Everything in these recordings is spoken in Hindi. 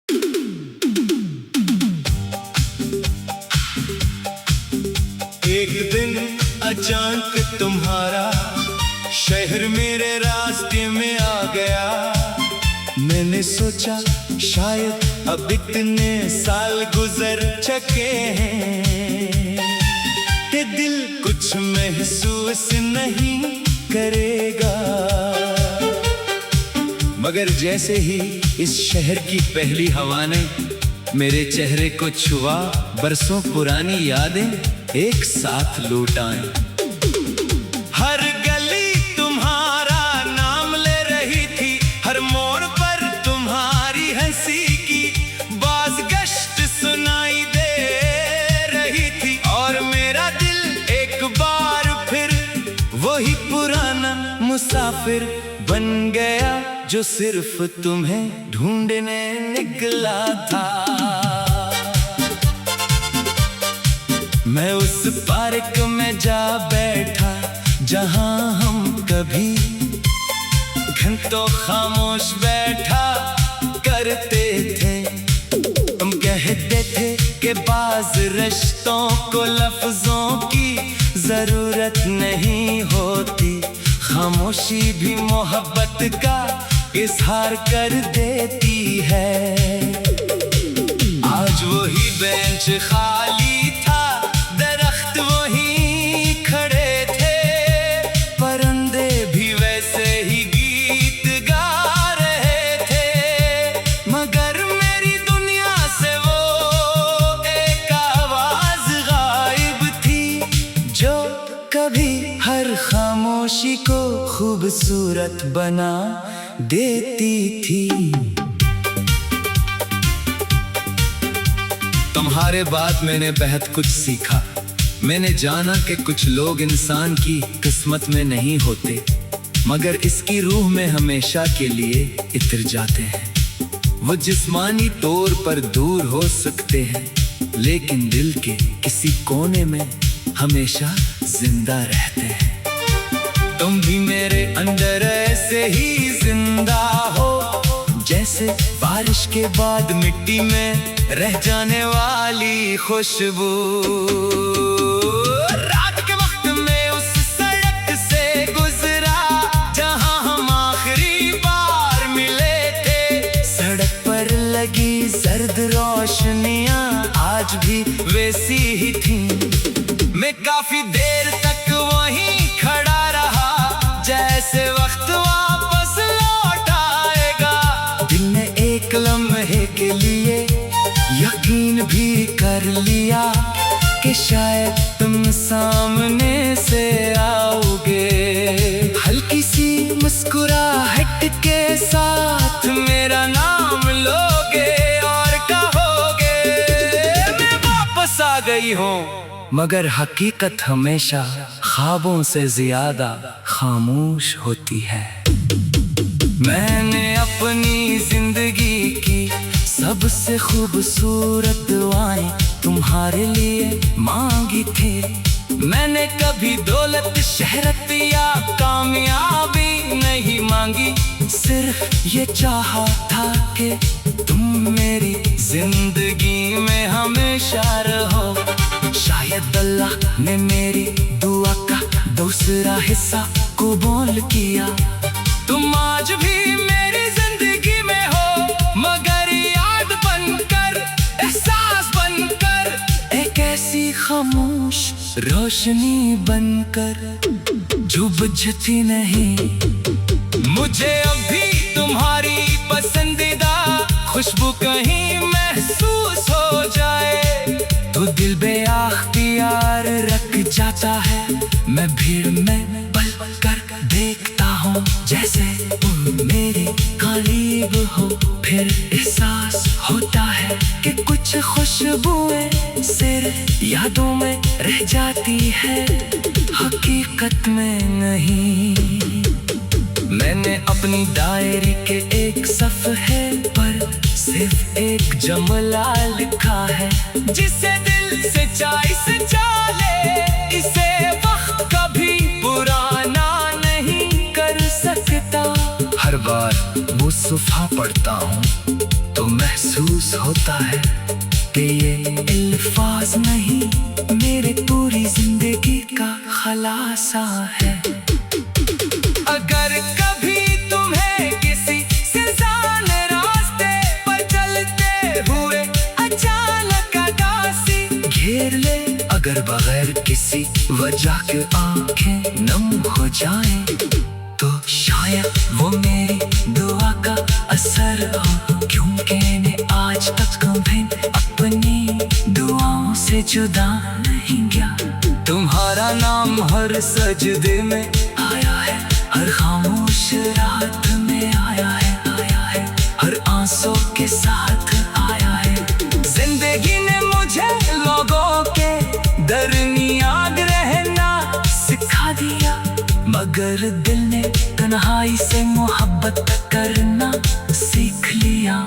एक दिन अचानक तुम्हारा शहर मेरे रास्ते में आ गया। मैंने सोचा शायद अब इतने साल गुजर चुके हैं कि दिल कुछ महसूस नहीं करेगा। मगर जैसे ही इस शहर की पहली हवा ने मेरे चेहरे को छुआ, बरसों पुरानी यादें एक साथ लौट आए। हर गली तुम्हारा नाम ले रही थी, हर मोड़ पर तुम्हारी हंसी की बाज़गश्त सुनाई दे रही थी। और मेरा दिल एक बार फिर वही पुराना मुसाफिर बन गया जो सिर्फ तुम्हें ढूंढने निकला था। मैं उस पार्क में जा बैठा जहां हम कभी घंटों खामोश बैठा करते थे। हम कहते थे कि बाज़ रिश्तों को लफ्जों की जरूरत नहीं होती, खामोशी भी मोहब्बत का इजहार कर देती है। आज वही बेंच खाली था, दरख्त वही खड़े थे, परिंदे भी वैसे ही गीत गा रहे थे। मगर मेरी दुनिया से वो एक आवाज गायब थी जो कभी हर खामोशी को खूबसूरत बना देती थी। तुम्हारे बाद मैंने बेहद कुछ सीखा। मैंने जाना कि कुछ लोग इंसान की किस्मत में नहीं होते, मगर इसकी रूह में हमेशा के लिए इतर जाते हैं। वो जिस्मानी तौर पर दूर हो सकते हैं, लेकिन दिल के किसी कोने में हमेशा जिंदा रहते हैं। तुम भी मेरे अंदर ऐसे ही जिंदा हो, जैसे बारिश के बाद मिट्टी में रह जाने वाली खुशबू। रात के वक्त में उस सड़क से गुजरा जहां हम आखिरी बार मिले थे। सड़क पर लगी जर्द रोशनियां आज भी वैसी ही थी। मैं काफी देर तक वहीं खड़ा रहा, जैसे वक्त वापस लौट आएगा। दिल ने एक लम्हे के लिए यकीन भी कर लिया कि शायद तुम सामने से आओगे। हल्की सी मुस्कुराहट के साथ मेरा नाम लोगे और कहोगे मैं वापस आ गई हूँ। मगर हकीकत हमेशा ख्वाबों से ज्यादा खामोश होती है। मैंने अपनी जिंदगी की सबसे खूबसूरत दुआएं तुम्हारे लिए मांगी थी। मैंने कभी दौलत, शहरत या कामयाबी नहीं मांगी, सिर्फ ये चाहा था कि तुम मेरी जिंदगी में हमेशा रहो। शायद अल्लाह ने मेरी दुआ का दूसरा हिस्सा कबूल किया। तुम आज भी मेरी जिंदगी में हो, मगर याद बनकर, एहसास बनकर, एक ऐसी खामोश रोशनी बनकर जो बुझती नहीं। मुझे अभी तुम्हारी पसंदीदा खुशबू कहीं महसूस हो जाए तो दिल बेअख्तियार रख जाता है। मैं भीड़ में पल कर देखता हूँ जैसे तुम मेरे करीब हो, फिर एहसास होता है कि कुछ खुशबुएं सिर्फ यादों में रह जाती है, हकीकत में नहीं। मैंने अपनी डायरी के एक सफ़हे पर सिर्फ एक जुमला लिखा है, जिसे दिल से चाहे से चाले, इसे वक्त कभी पुराना नहीं कर सकता। हर बार वो सफ़ा पढ़ता हूँ तो महसूस महसूस होता है कि ये अल्फाज नहीं, मेरे पूरी जिंदगी का खलासा है। अगर कभी तुम्हें किसी सुनसान रास्ते पर चलते हुए अचानक उदासी घेर ले, अगर बगैर किसी वजह के आंखें नम हो जाएं, तो शायद वो मेरी दुआ का असर हो, क्योंकि ने आज तक कभी अपनी दुआओं से जुदा नहीं गया। तुम्हारा नाम हर सजदे में आया है, हर खामोश रात में आया है, हर आंसू के साथ आया है। जिंदगी ने मुझे लोगों के दरमियान रहना सिखा दिया, मगर दिल ने तन्हाई से मोहब्बत करना सीख लिया।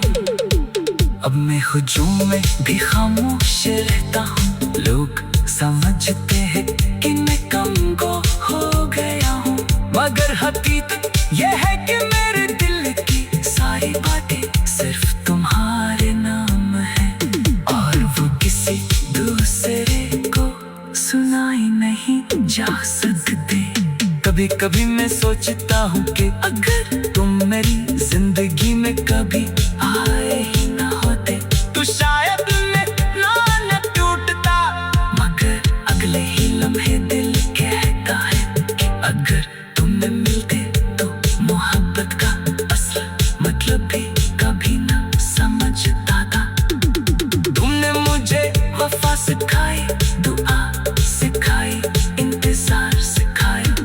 अब मैं हुजूम में भी खामोश रहता हूँ, लोग समझते हैं कि मैं कमगो हो गया हूँ, मगर हकीकत यह है कि मेरे दिल की सारी बातें सिर्फ तुम्हारे नाम है, और वो किसी दूसरे को सुनाई नहीं जा सकते। कभी कभी मैं सोचता हूँ कि अगर तुम मेरी जिंदगी में कभी आए ही ना होते, तो शायद मैं ना टूटता। मगर अगले ही लम्हे दिल कहता है कि अगर तुम मिलते तो मोहब्बत का असल मतलब भी कभी ना समझता था। तुमने मुझे वफा सिखाई, दुआ सिखाई, इंतजार सिखाया,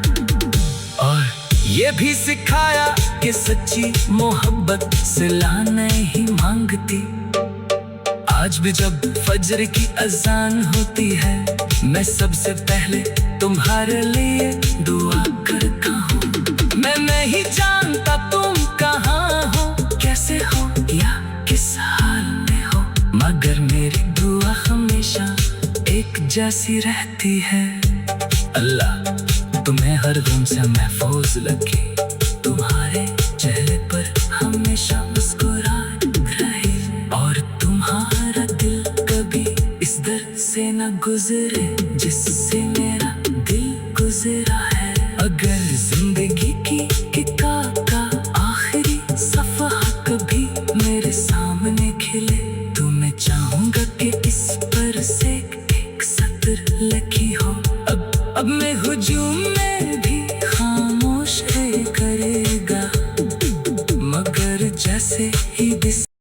और ये भी सिखाया कि सच्ची मोहब्बत सिला नहीं मांगती। आज भी जब फजर की अजान होती है, मैं सबसे पहले तुम्हारे लिए दुआ करता हूँ। मैं नहीं जानता तुम कहाँ हो, कैसे हो या किस हाल में हो, मगर मेरी दुआ हमेशा एक जैसी रहती है। अल्लाह तुम्हें हर गम से महफूज रखे, तुम्हारे चेहरे पर हमेशा मुस्कुराहट रहे, और तुम्हारा दिल कभी इस दर से न गुजरे जिससे मेरा दिल गुजरा है। अगर